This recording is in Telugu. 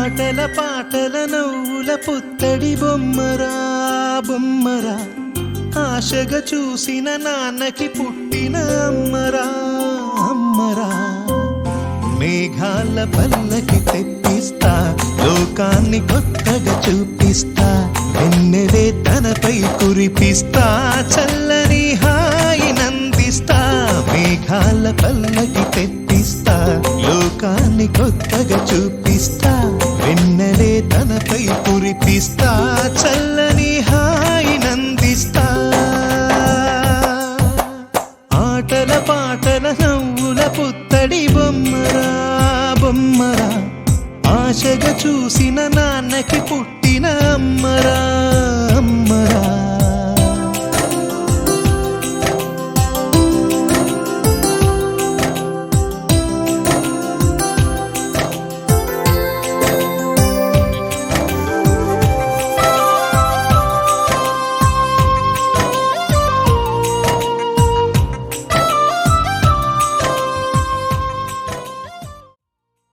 ఆటల పాటల నవ్వుల పుత్తడి బొమ్మరా బొమ్మరా, ఆశగా చూసిన నాన్నకి పుట్టిన అమ్మరా అమ్మరా. మేఘాల పల్లకి తెప్పిస్తా, లోకాన్ని కొత్తగా చూపిస్తా, వెన్నెలే తనపై కురిపిస్తా, చల్లని హాయినందిస్తా. మేఘాల పల్లకి తెప్పిస్తా, లోకాన్ని కొత్తగా చూపిస్తా, వెన్నెలే తనపై కురిపిస్తా, చల్లని హాయినందిస్తా. ఆటల పాటల నవ్వుల పుత్తడి బొమ్మరా బొమ్మరా, ఆశగా చూసిన నాన్నకి పుట్టిన అమ్మరా అమ్మరా.